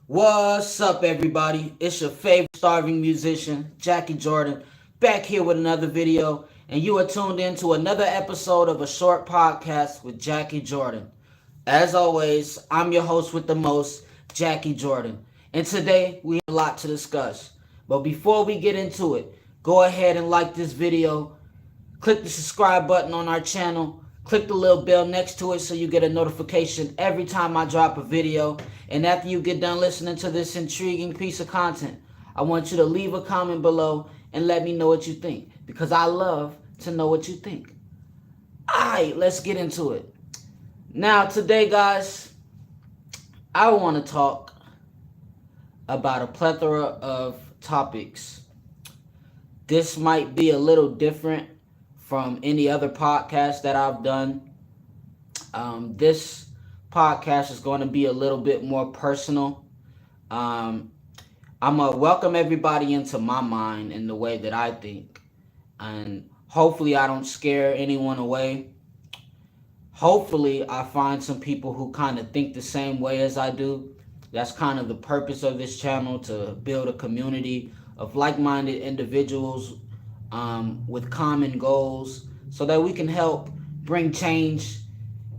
What's up, everybody? It's your favorite starving musician, Jackie Jordan, back here with another video, and you are tuned in to another episode of a short podcast with Jackie Jordan. As always, I'm your host with the most, Jackie Jordan, and today we have a lot to discuss. But before we get into it, go ahead and like this video. Click the subscribe button on our channel. Click the little bell next to it so you get a notification every time I drop a video. And after you get done listening to this intriguing piece of content, I want you to leave a comment below and let me know what you think, because I love to know what you think. Alright, let's get into it. Now, today, guys, I want to talk about a plethora of topics. This might be a little different from any other podcast that I've done. This podcast is going to be a little bit more personal. I'm going to welcome everybody into my mind in the way that I think. And hopefully I don't scare anyone away. Hopefully I find some people who kind of think the same way as I do. That's kind of the purpose of this channel, to build a community of like-minded individuals with common goals, so that we can help bring change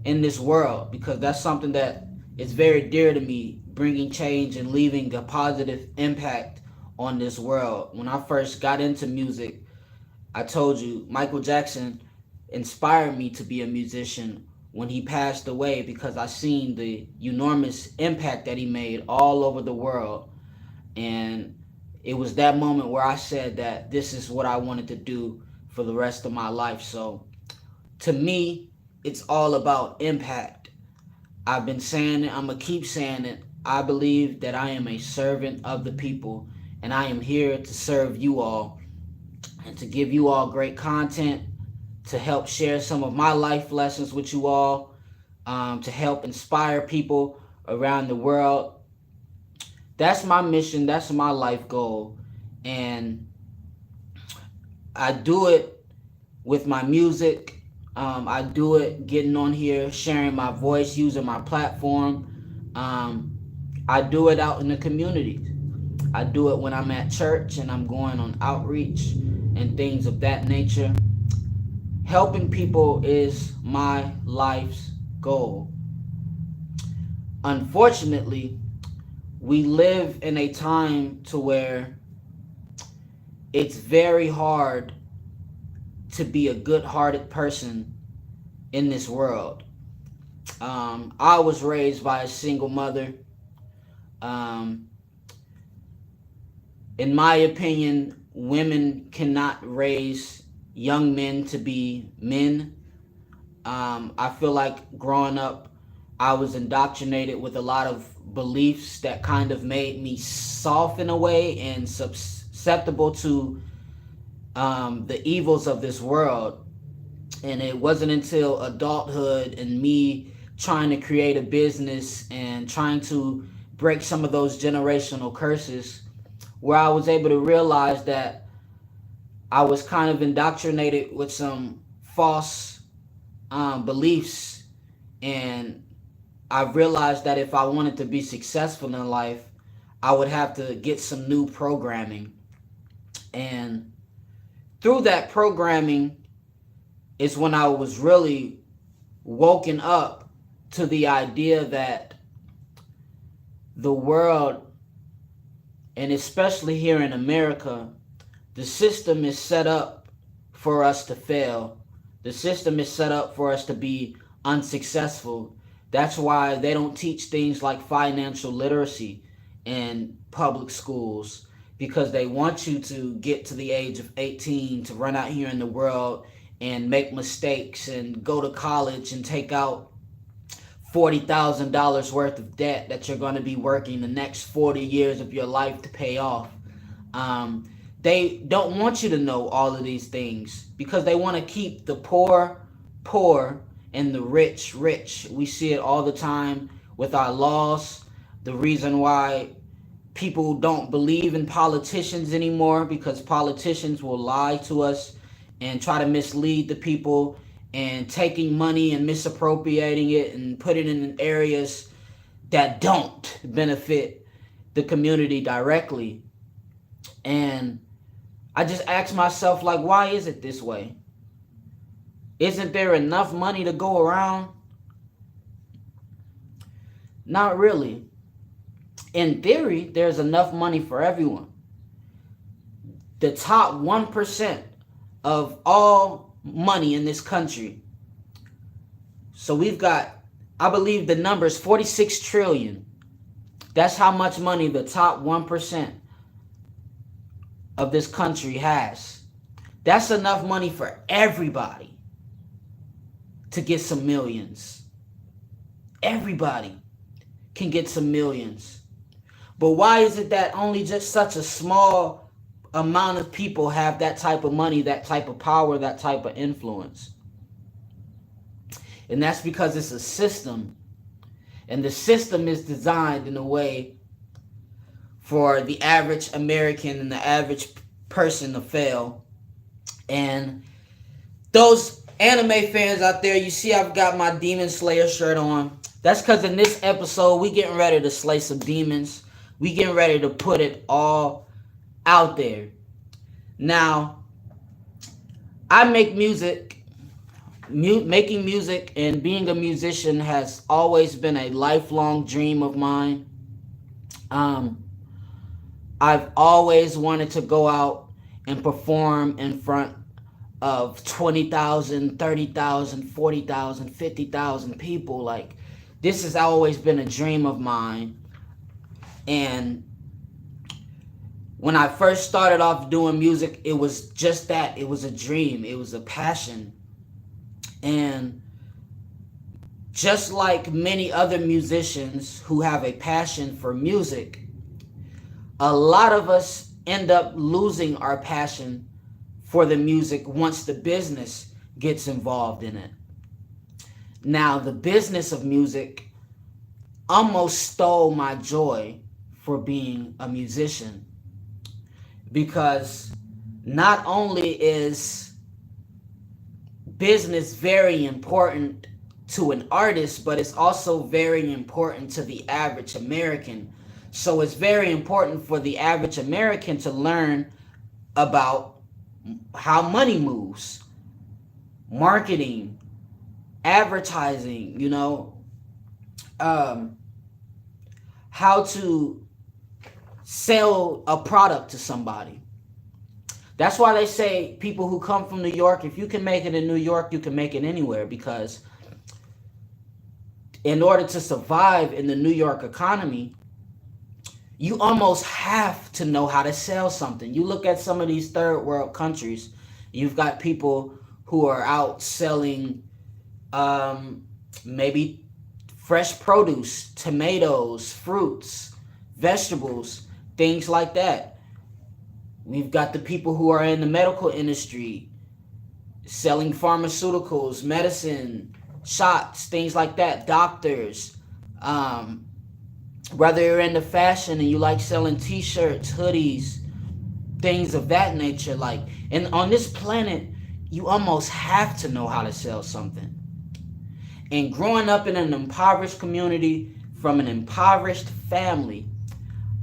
in this world, because that's something that is very dear to me, bringing change and leaving a positive impact on this world. When I first got into music, I told you Michael Jackson inspired me to be a musician when he passed away, because I seen the enormous impact that he made all over the world. And it was that moment where I said that this is what I wanted to do for the rest of my life. So to me, it's all about impact. I've been saying it, I'm going to keep saying it. I believe that I am a servant of the people, and I am here to serve you all and to give you all great content, to help share some of my life lessons with you all, to help inspire people around the world. That's my mission. That's my life goal. And I do it with my music. I do it getting on here, sharing my voice, using my platform. I do it out in the community. I do it when I'm at church and I'm going on outreach and things of that nature. Helping people is my life's goal. Unfortunately, we live in a time to where it's very hard to be a good-hearted person in this world. I was raised by a single mother. In my opinion, women cannot raise young men to be men. I feel like growing up, I was indoctrinated with a lot of beliefs that kind of made me soft in a way and susceptible to the evils of this world. And it wasn't until adulthood and me trying to create a business and trying to break some of those generational curses where I was able to realize that I was kind of indoctrinated with some false beliefs. And I realized that if I wanted to be successful in life, I would have to get some new programming. And through that programming is when I was really woken up to the idea that the world, and especially here in America, the system is set up for us to fail. The system is set up for us to be unsuccessful. That's why they don't teach things like financial literacy in public schools, because they want you to get to the age of 18 to run out here in the world and make mistakes and go to college and take out $40,000 worth of debt that you're going to be working the next 40 years of your life to pay off. They don't want you to know all of these things because they want to keep the poor poor and the rich rich. We see it all the time with our laws. The reason why people don't believe in politicians anymore, because politicians will lie to us and try to mislead the people, and taking money and misappropriating it and put it in areas that don't benefit the community directly. And I just asked myself, like, why is it this way? Isn't there enough money to go around? Not really. In theory, there's enough money for everyone. The top 1% of all money in this country. So we've got, I believe the number is 46 trillion. That's how much money the top 1% of this country has. That's enough money for everybody to get some millions. Everybody can get some millions. But why is it that only just such a small amount of people have that type of money, that type of power, that type of influence? And that's because it's a system. And the system is designed in a way for the average American and the average person to fail. And those anime fans out there, you see I've got my Demon Slayer shirt on. That's because in this episode, we getting ready to slay some demons. We getting ready to put it all out there. Now, I make music. Making music and being a musician has always been a lifelong dream of mine. I've always wanted to go out and perform in front of 20,000, 30,000, 40,000, 50,000 people. Like, this has always been a dream of mine. And when I first started off doing music, it was just that. It was a dream. It was a passion. And just like many other musicians who have a passion for music, a lot of us end up losing our passion for the music once the business gets involved in it. Now, the business of music almost stole my joy for being a musician, because not only is business very important to an artist, but it's also very important to the average American. So it's very important for the average American to learn about how money moves, marketing, advertising, how to sell a product to somebody. That's why they say people who come from New York, if you can make it in New York, you can make it anywhere, because in order to survive in the New York economy, you almost have to know how to sell something. You look at some of these third world countries, you've got people who are out selling maybe fresh produce, tomatoes, fruits, vegetables, things like that. We've got the people who are in the medical industry selling pharmaceuticals, medicine, shots, things like that, doctors. Whether you're into fashion and you like selling t-shirts, hoodies, things of that nature. Like, and on this planet, you almost have to know how to sell something. And growing up in an impoverished community from an impoverished family,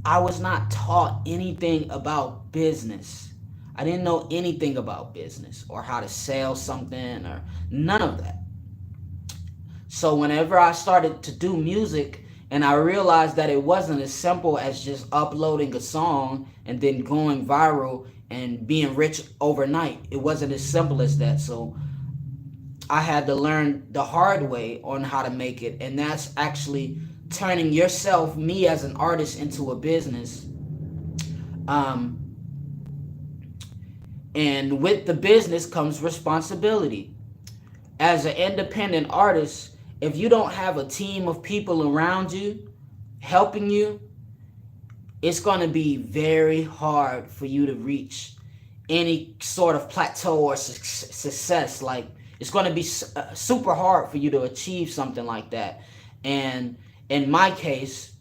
I was not taught anything about business. I didn't know anything about business or how to sell something or none of that. So whenever I started to do music and I realized that it wasn't as simple as just uploading a song and then going viral and being rich overnight, it wasn't as simple as that. So I had to learn the hard way on how to make it, and that's actually turning yourself, me as an artist, into a business. And with the business comes responsibility. As an independent artist, if you don't have a team of people around you helping you, it's going to be very hard for you to reach any sort of plateau or success. Like, it's going to be super hard for you to achieve something like that. And in my case,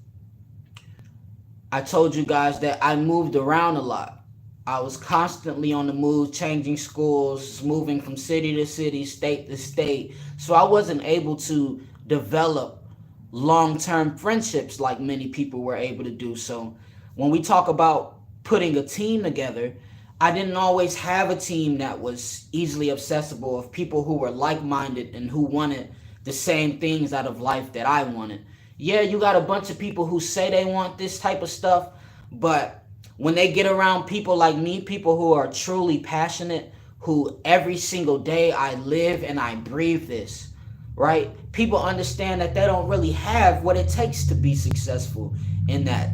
I told you guys that I moved around a lot. I was constantly on the move, changing schools, moving from city to city, state to state. So I wasn't able to develop long-term friendships like many people were able to do. So when we talk about putting a team together, I didn't always have a team that was easily accessible, of people who were like-minded and who wanted the same things out of life that I wanted. Yeah, you got a bunch of people who say they want this type of stuff, but when they get around people like me, people who are truly passionate, who every single day I live and I breathe this, right? People understand that they don't really have what it takes to be successful in that,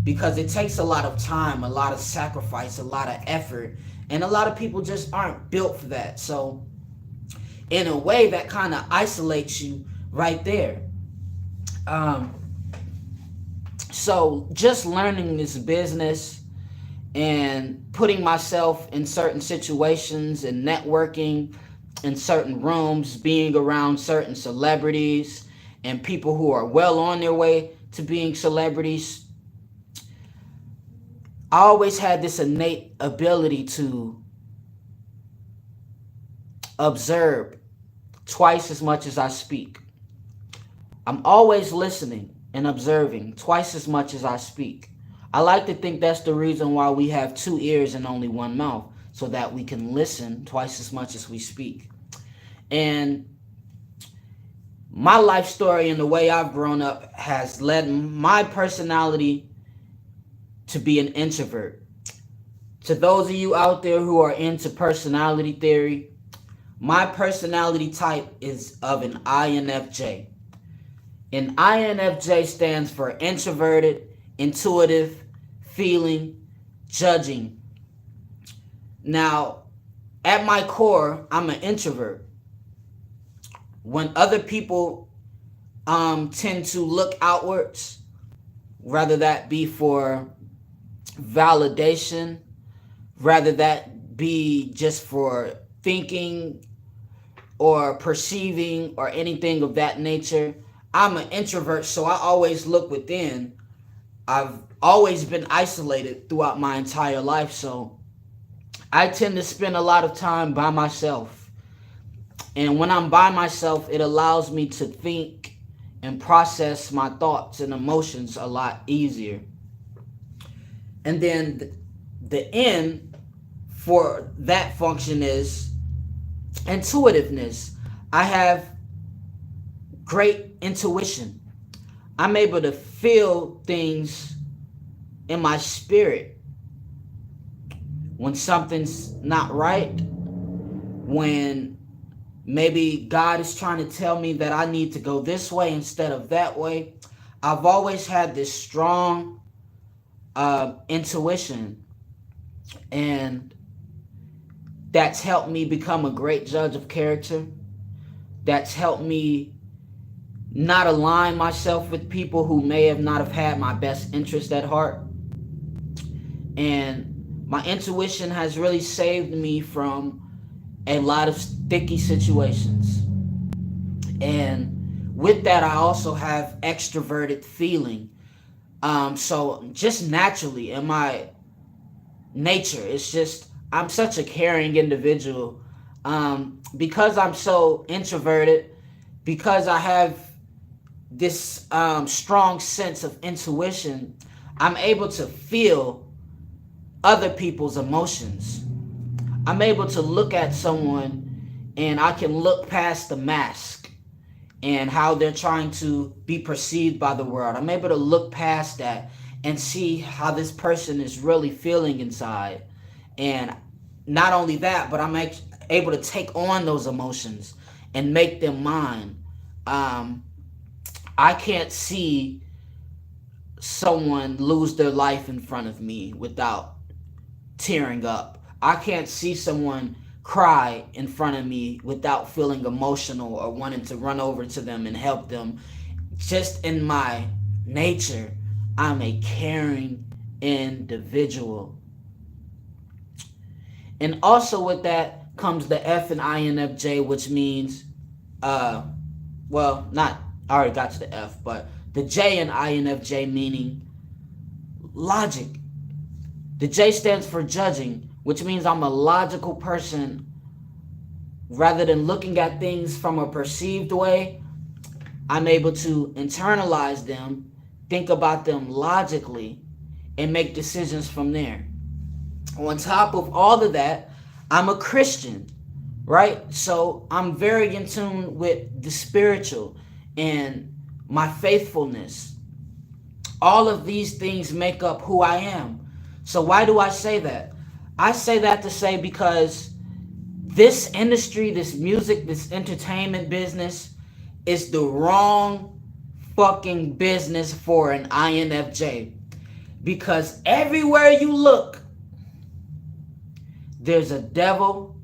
because it takes a lot of time, a lot of sacrifice, a lot of effort, and a lot of people just aren't built for that. So in a way, that kind of isolates you right there. So just learning this business and putting myself in certain situations and networking in certain rooms, being around certain celebrities and people who are well on their way to being celebrities, I always had this innate ability to observe twice as much as I speak. I'm always listening and observing twice as much as I speak. I like to think that's the reason why we have 2 ears and only 1 mouth, so that we can listen twice as much as we speak. And my life story and the way I've grown up has led my personality to be an introvert. To those of you out there who are into personality theory, my personality type is of an INFJ. And INFJ stands for introverted, intuitive, feeling, judging. Now, at my core, I'm an introvert. When other people tend to look outwards, whether that be for validation, rather that be just for thinking or perceiving or anything of that nature, I'm an introvert, so I always look within. I've always been isolated throughout my entire life, so I tend to spend a lot of time by myself. And when I'm by myself, it allows me to think and process my thoughts and emotions a lot easier. And then the N for that function is intuitiveness. I have great intuition. I'm able to feel things in my spirit when something's not right, when maybe God is trying to tell me that I need to go this way instead of that way. I've always had this strong intuition, and that's helped me become a great judge of character. That's helped me not align myself with people who may have not have had my best interest at heart. And my intuition has really saved me from a lot of sticky situations. And with that, I also have extroverted feeling. So just naturally in my nature, it's just, I'm such a caring individual. Because I'm so introverted, because I have this strong sense of intuition, I'm able to feel other people's emotions. I'm able to look at someone and I can look past the mask and how they're trying to be perceived by the world. I'm able to look past that and see how this person is really feeling inside. And not only that, but I'm able to take on those emotions and make them mine. I can't see someone lose their life in front of me without tearing up. I can't see someone cry in front of me without feeling emotional or wanting to run over to them and help them. Just in my nature, I'm a caring individual. And also with that comes the F in INFJ, which means, I already got to the F, but the J in INFJ meaning logic. The J stands for judging, which means I'm a logical person. Rather than looking at things from a perceived way, I'm able to internalize them, think about them logically, and make decisions from there. On top of all of that, I'm a Christian, right? So I'm very in tune with the spiritual and my faithfulness. All of these things make up who I am. So why do I say that? I say that to say because this industry, this music, this entertainment business is the wrong fucking business for an INFJ. Because everywhere you look, there's a devil.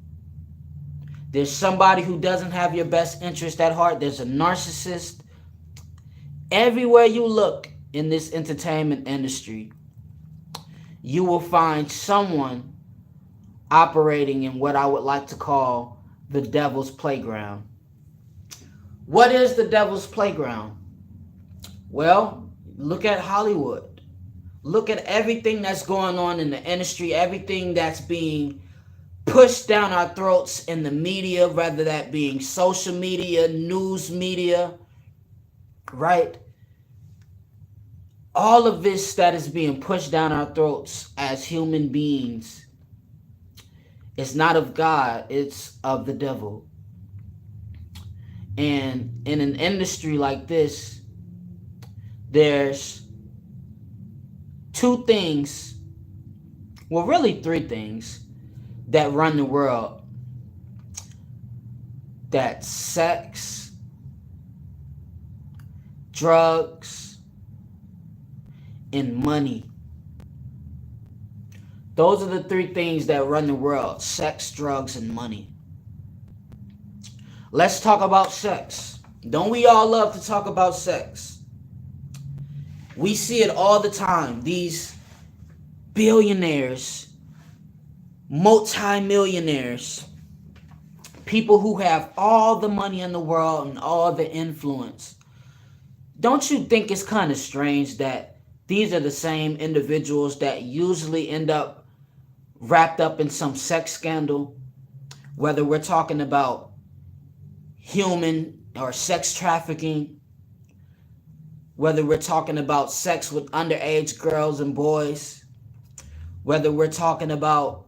There's somebody who doesn't have your best interest at heart. There's a narcissist. Everywhere you look in this entertainment industry, you will find someone operating in what I would like to call the devil's playground. What is the devil's playground? Well, look at Hollywood. Look at everything that's going on in the industry, everything that's being pushed down our throats in the media, whether that being social media, news media, right? All of this that is being pushed down our throats as human beings is not of God, it's of the devil. And in an industry like this, there's two things, well, really three things that run the world. That's sex, drugs, and money. Those are the three things that run the world: sex, drugs, and money. Let's talk about sex. Don't we all love to talk about sex? We see it all the time. These billionaires, multi-millionaires, people who have all the money in the world and all the influence. Don't you think it's kind of strange that these are the same individuals that usually end up wrapped up in some sex scandal, whether we're talking about human or sex trafficking, whether we're talking about sex with underage girls and boys, whether we're talking about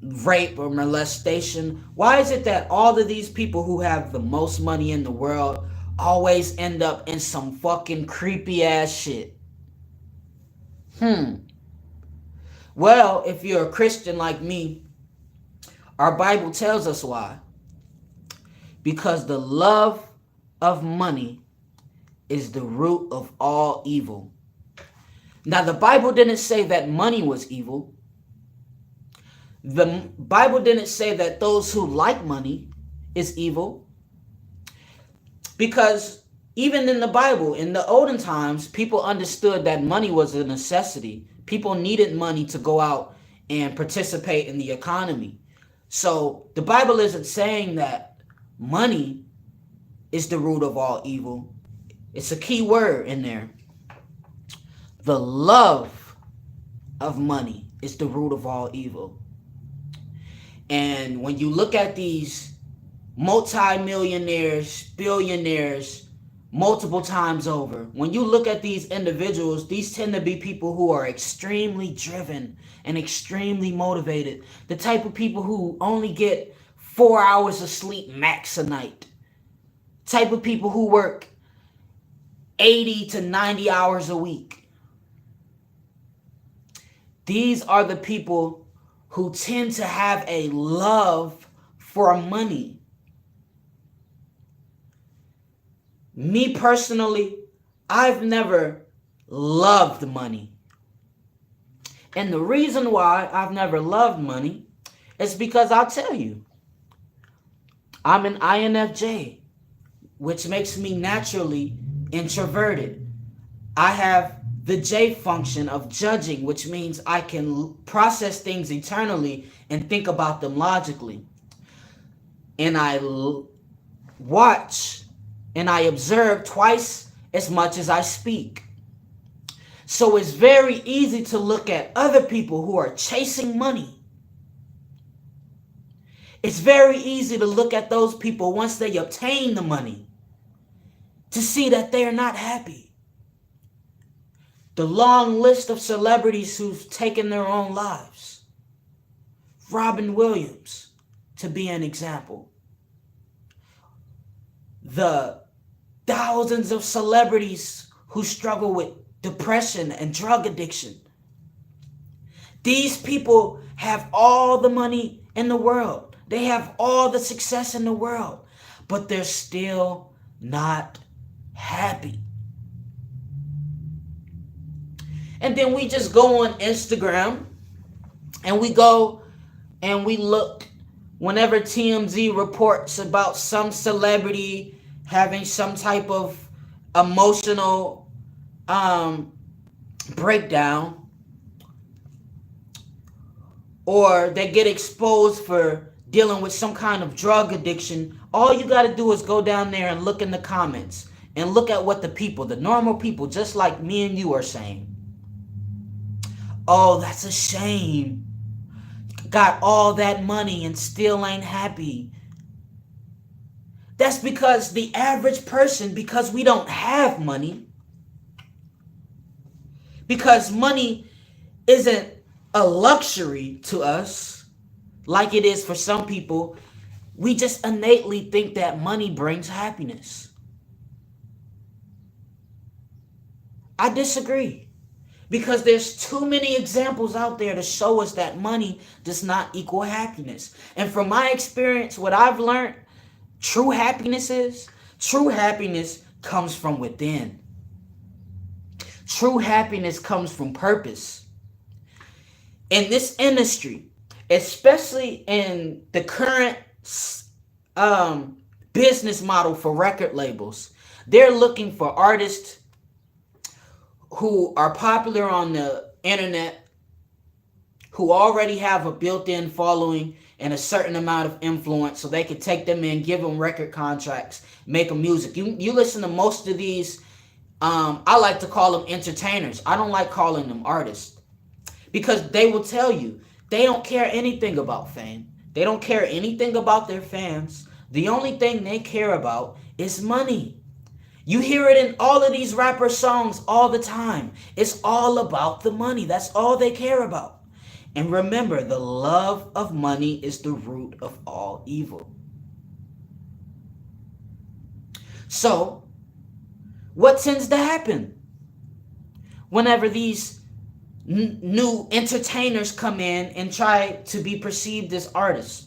rape or molestation. Why is it that all of these people who have the most money in the world always end up in some fucking creepy ass shit? Well, if you're a Christian like me, our Bible tells us why. Because the love of money is the root of all evil. Now, the Bible didn't say that money was evil. The Bible didn't say that those who like money is evil. Because even in the Bible, in the olden times, people understood that money was a necessity. People needed money to go out and participate in the economy. So the Bible isn't saying that money is the root of all evil. It's a key word in there. The love of money is the root of all evil. And when you look at these multi-millionaires, billionaires, multiple times over, when you look at these individuals, these tend to be people who are extremely driven and extremely motivated. The type of people who only get 4 hours of sleep max a night. Type of people who work 80 to 90 hours a week. These are the people who tend to have a love for money. Me personally, I've never loved money. And the reason why I've never loved money is because I'll tell you, I'm an INFJ, which makes me naturally introverted. I have the J function of judging, which means I can process things eternally and think about them logically. And I watch and I observe twice as much as I speak. So it's very easy to look at other people who are chasing money. It's very easy to look at those people once they obtain the money to see that they are not happy. The long list of celebrities who've taken their own lives. Robin Williams, to be an example. The thousands of celebrities who struggle with depression and drug addiction. These people have all the money in the world. They have all the success in the world, but they're still not happy. And then we just go on Instagram and we go and we look whenever TMZ reports about some celebrity having some type of emotional breakdown, or they get exposed for dealing with some kind of drug addiction. All you got to do is go down there and look in the comments and look at what the people, the normal people, just like me and you, are saying. Oh, that's a shame. Got all that money and still ain't happy. That's because the average person, because we don't have money, because money isn't a luxury to us like it is for some people, we just innately think that money brings happiness. I disagree. Because there's too many examples out there to show us that money does not equal happiness. And from my experience, what I've learned, true happiness comes from within. True happiness comes from purpose. In this industry, especially in the current business model for record labels, they're looking for artists who are popular on the internet, who already have a built-in following and a certain amount of influence, so they can take them in, give them record contracts, make them music. You listen to most of these, I like to call them entertainers. I don't like calling them artists, because they will tell you they don't care anything about fame. They don't care anything about their fans. The only thing they care about is money. You hear it in all of these rapper songs all the time. It's all about the money. That's all they care about. And remember, the love of money is the root of all evil. So, what tends to happen whenever these new entertainers come in and try to be perceived as artists?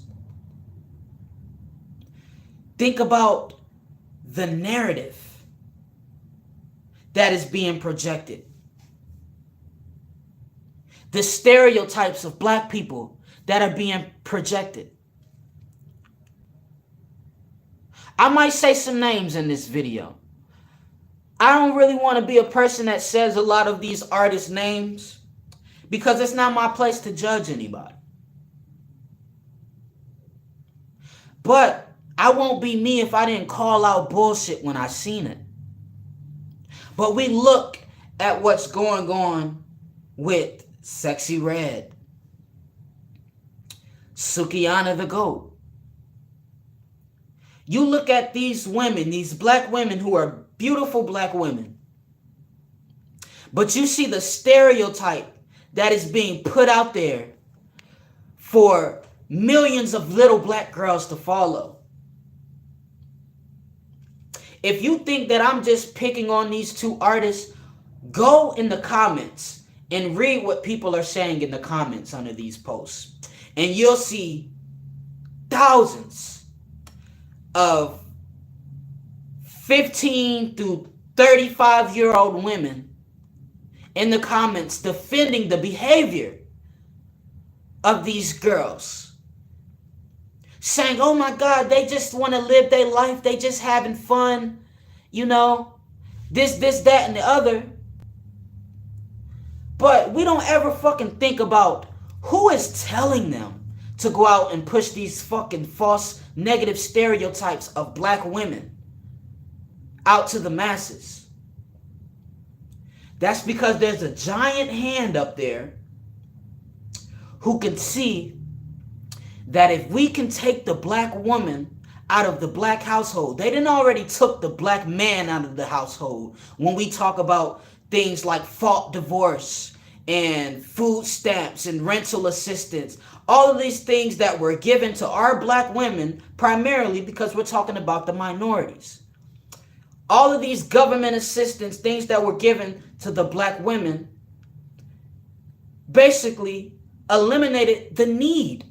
Think about the narrative that is being projected. The stereotypes of black people that are being projected. I might say some names in this video. I don't really want to be a person that says a lot of these artists' names, because it's not my place to judge anybody. But I won't be me if I didn't call out bullshit when I seen it. But we look at what's going on with Sexy Red, Sukihana the Goat. You look at these women, these black women who are beautiful black women, but you see the stereotype that is being put out there for millions of little black girls to follow. If you think that I'm just picking on these two artists, go in the comments and read what people are saying in the comments under these posts. And you'll see thousands of 15 to 35-year-old women in the comments defending the behavior of these girls. Saying, oh my God, they just want to live their life. They just having fun. You know, this, that, and the other. But we don't ever fucking think about who is telling them to go out and push these fucking false negative stereotypes of black women out to the masses. That's because there's a giant hand up there who can see that if we can take the black woman out of the black household, they didn't already took the black man out of the household. When we talk about things like fault divorce and food stamps and rental assistance, all of these things that were given to our black women, primarily because we're talking about the minorities. All of these government assistance, things that were given to the black women, basically eliminated the need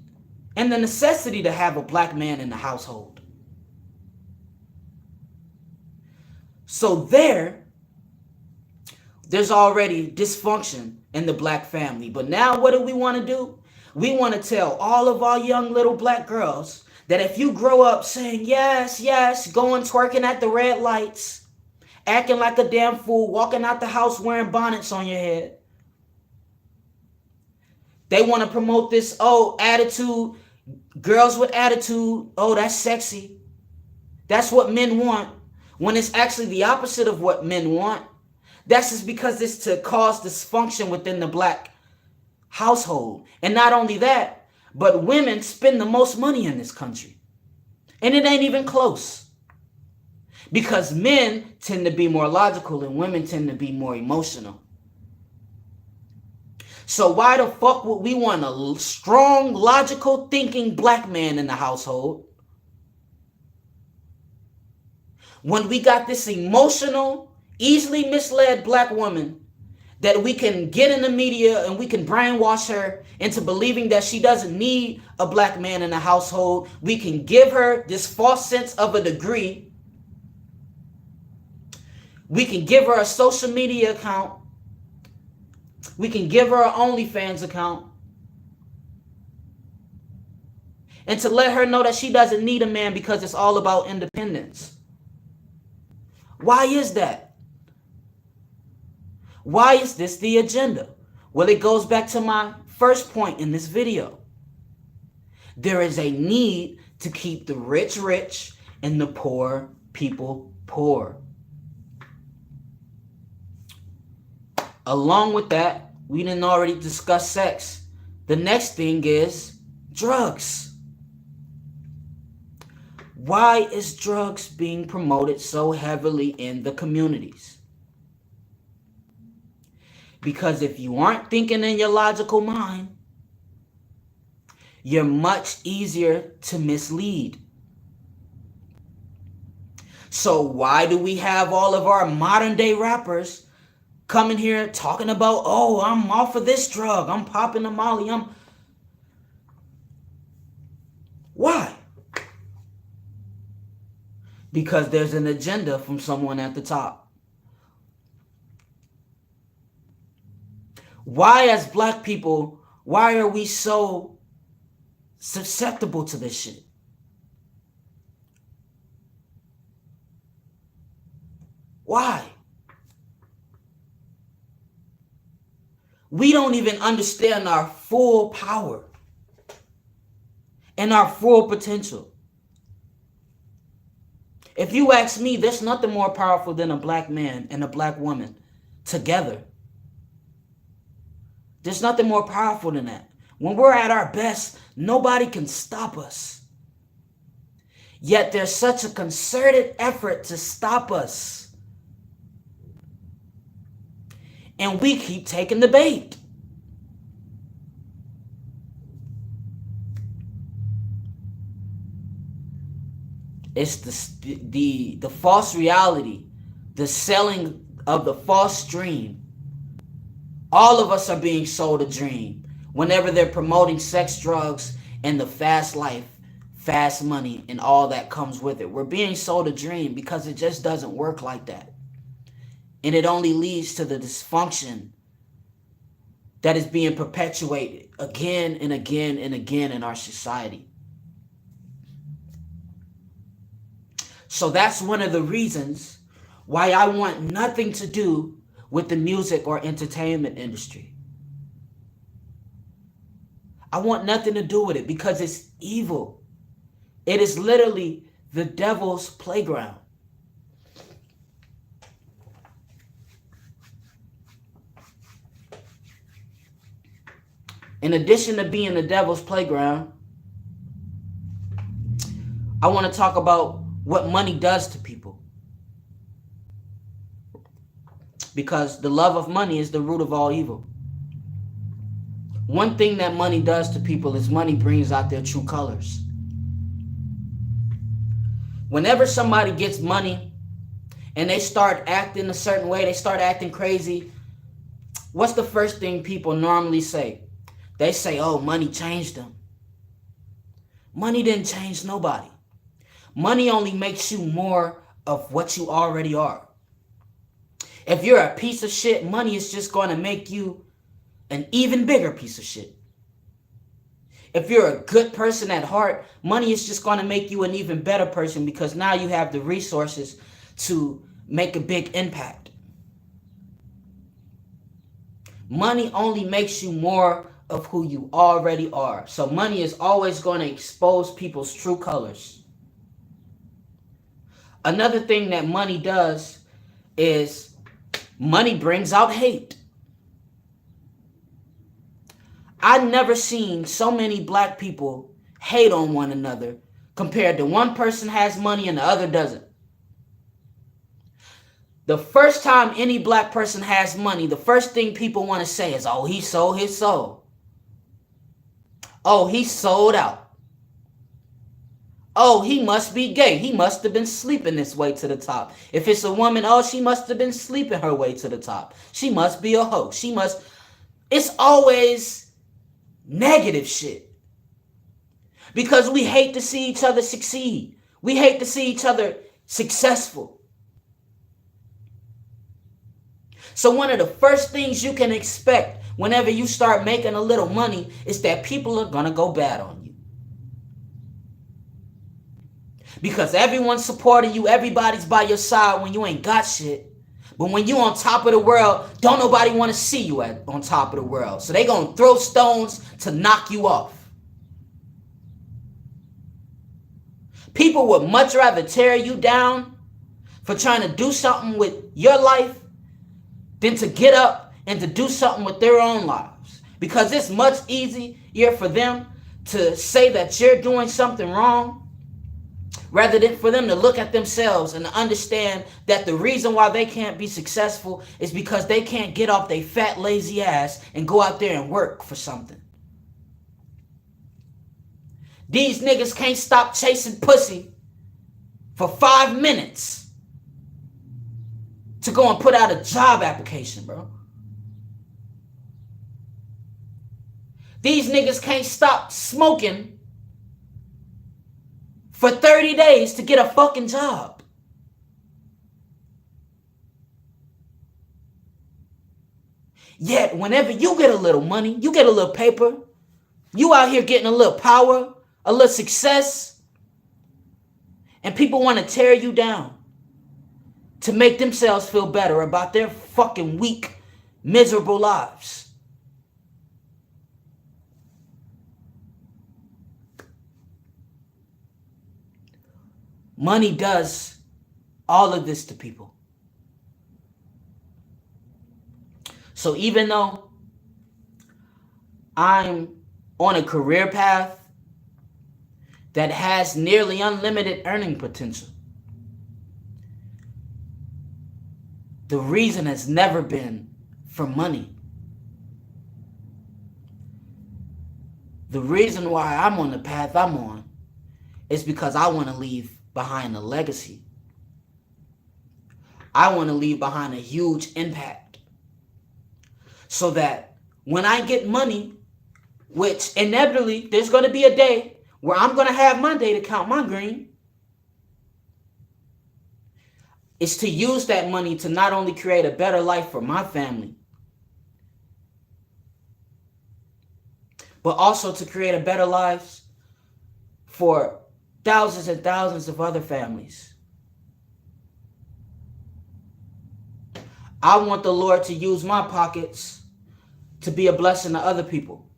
and the necessity to have a black man in the household. So there's already dysfunction in the black family. But now what do we want to do? We want to tell all of our young little black girls that if you grow up saying yes, yes, going twerking at the red lights, acting like a damn fool, walking out the house wearing bonnets on your head, they want to promote this, attitude, girls with attitude, that's sexy. That's what men want, when it's actually the opposite of what men want. That's just because it's to cause dysfunction within the black household. And not only that, but women spend the most money in this country. And it ain't even close. Because men tend to be more logical and women tend to be more emotional. So why the fuck would we want a strong, logical thinking black man in the household when we got this emotional, easily misled black woman that we can get in the media and we can brainwash her into believing that she doesn't need a black man in the household? We can give her this false sense of a degree. We can give her a social media account. We can give her an OnlyFans account. And to let her know that she doesn't need a man because it's all about independence. Why is that? Why is this the agenda? Well, it goes back to my first point in this video. There is a need to keep the rich rich and the poor people poor. Along with that, we didn't already discuss sex. The next thing is drugs. Why is drugs being promoted so heavily in the communities? Because if you aren't thinking in your logical mind, you're much easier to mislead. So why do we have all of our modern day rappers coming here talking about, I'm off of this drug, I'm popping a Molly, Why? Because there's an agenda from someone at the top. Why, as black people, why are we so susceptible to this shit? Why? We don't even understand our full power and our full potential. If you ask me, there's nothing more powerful than a black man and a black woman together. There's nothing more powerful than that. When we're at our best, nobody can stop us. Yet there's such a concerted effort to stop us. And we keep taking the bait. It's the false reality, the selling of the false dream. All of us are being sold a dream whenever they're promoting sex, drugs, and the fast life, fast money, and all that comes with it. We're being sold a dream because it just doesn't work like that. And it only leads to the dysfunction that is being perpetuated again and again and again in our society. So that's one of the reasons why I want nothing to do with the music or entertainment industry. I want nothing to do with it because it's evil. It is literally the devil's playground. In addition to being the devil's playground, I want to talk about what money does to people. Because the love of money is the root of all evil. One thing that money does to people is money brings out their true colors. Whenever somebody gets money and they start acting a certain way, they start acting crazy, what's the first thing people normally say? They say, oh, money changed them. Money didn't change nobody. Money only makes you more of what you already are. If you're a piece of shit, money is just going to make you an even bigger piece of shit. If you're a good person at heart, money is just going to make you an even better person because now you have the resources to make a big impact. Money only makes you more of who you already are. So money is always going to expose people's true colors. Another thing that money does is money brings out hate. I've never seen so many black people hate on one another compared to one person has money and the other doesn't. The first time any black person has money, the first thing people want to say is, oh, he sold his soul. Oh, he sold out. Oh, he must be gay. He must have been sleeping this way to the top. If it's a woman, oh, she must have been sleeping her way to the top. She must be a hoe. It's always negative shit. Because we hate to see each other succeed. We hate to see each other successful. So one of the first things you can expect whenever you start making a little money is that people are going to go bad on you. Because everyone's supporting you, everybody's by your side when you ain't got shit. But when you on top of the world, don't nobody want to see you on top of the world. So they going to throw stones to knock you off. People would much rather tear you down for trying to do something with your life than to get up and to do something with their own lives. Because it's much easier for them to say that you're doing something wrong rather than for them to look at themselves and understand that the reason why they can't be successful is because they can't get off their fat, lazy ass and go out there and work for something. These niggas can't stop chasing pussy for 5 minutes to go and put out a job application, bro. These niggas can't stop smoking for 30 days to get a fucking job. Yet, whenever you get a little money, you get a little paper, you out here getting a little power, a little success, and people want to tear you down to make themselves feel better about their fucking weak, miserable lives. Money does all of this to people. So even though I'm on a career path that has nearly unlimited earning potential, the reason has never been for money. The reason why I'm on the path I'm on is because I want to leave behind a legacy. I want to leave behind a huge impact. So that when I get money, which inevitably there's going to be a day where I'm going to have my day to count my green, is to use that money to not only create a better life for my family, but also to create a better life for thousands and thousands of other families. I want the Lord to use my pockets to be a blessing to other people.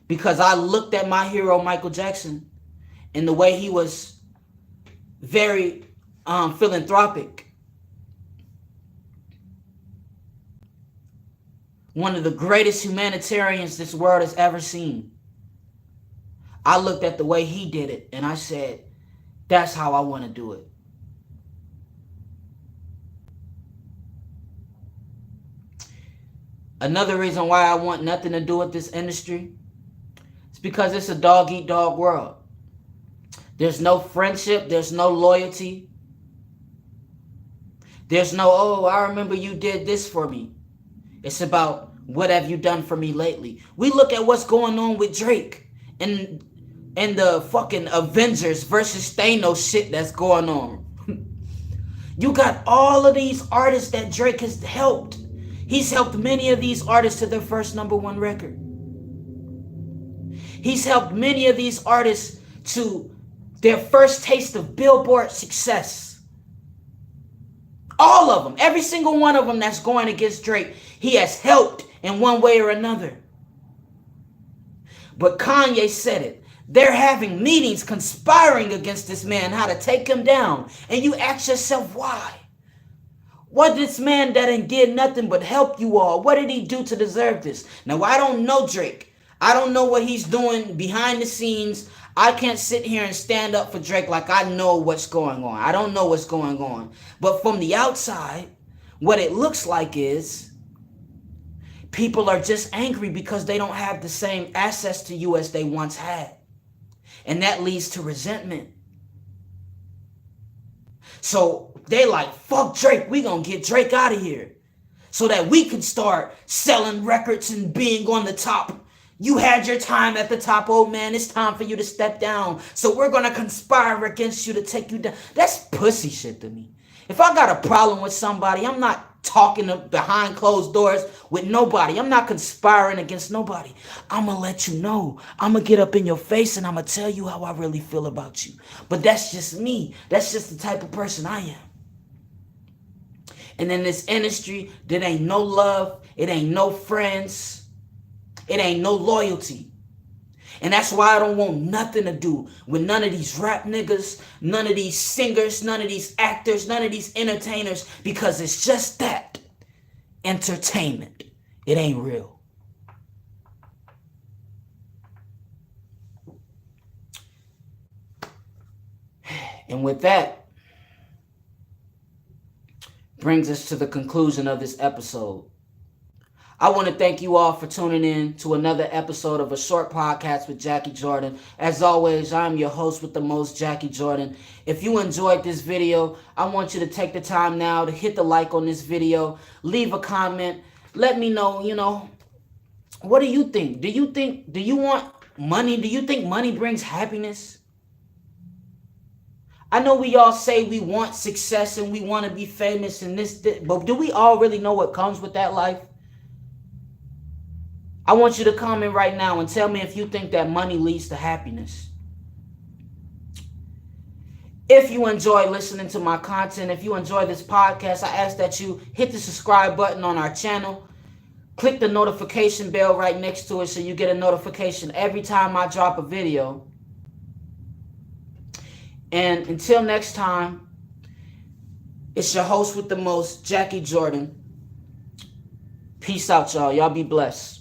Because I looked at my hero, Michael Jackson, and the way he was very philanthropic. One of the greatest humanitarians this world has ever seen. I looked at the way he did it and I said, that's how I want to do it. Another reason why I want nothing to do with this industry is because it's a dog-eat-dog world. There's no friendship. There's no loyalty. There's no, oh, I remember you did this for me. It's about, what have you done for me lately? We look at what's going on with Drake and the fucking Avengers versus Thanos shit that's going on. You got all of these artists that Drake has helped. He's helped many of these artists to their first #1 record. He's helped many of these artists to their first taste of Billboard success. All of them, every single one of them that's going against Drake, he has helped in one way or another. But Kanye said it. They're having meetings conspiring against this man, how to take him down. And you ask yourself, why? What this man that ain't did nothing but help you all? What did he do to deserve this? Now, I don't know Drake. I don't know what he's doing behind the scenes. I can't sit here and stand up for Drake like I know what's going on. I don't know what's going on. But from the outside, what it looks like is people are just angry because they don't have the same access to you as they once had. And that leads to resentment. So they like, fuck Drake. We gonna get Drake out of here so that we can start selling records and being on the top. You had your time at the top, old man. It's time for you to step down. So we're going to conspire against you to take you down. That's pussy shit to me. If I got a problem with somebody, I'm not talking behind closed doors with nobody. I'm not conspiring against nobody. I'm going to let you know. I'm going to get up in your face and I'm going to tell you how I really feel about you. But that's just me. That's just the type of person I am. And in this industry, there ain't no love. It ain't no friends. It ain't no loyalty. And that's why I don't want nothing to do with none of these rap niggas, none of these singers, none of these actors, none of these entertainers, because it's just that. Entertainment. It ain't real. And with that, brings us to the conclusion of this episode. I want to thank you all for tuning in to another episode of A Short Podcast with Jackie Jordan. As always, I'm your host with the most, Jackie Jordan. If you enjoyed this video, I want you to take the time now to hit the like on this video. Leave a comment. Let me know, what do you think? Do you want money? Do you think money brings happiness? I know we all say we want success and we want to be famous and this, but do we all really know what comes with that life? I want you to comment right now and tell me if you think that money leads to happiness. If you enjoy listening to my content, if you enjoy this podcast, I ask that you hit the subscribe button on our channel. Click the notification bell right next to it so you get a notification every time I drop a video. And until next time, it's your host with the most, Jackie Jordan. Peace out, y'all. Y'all be blessed.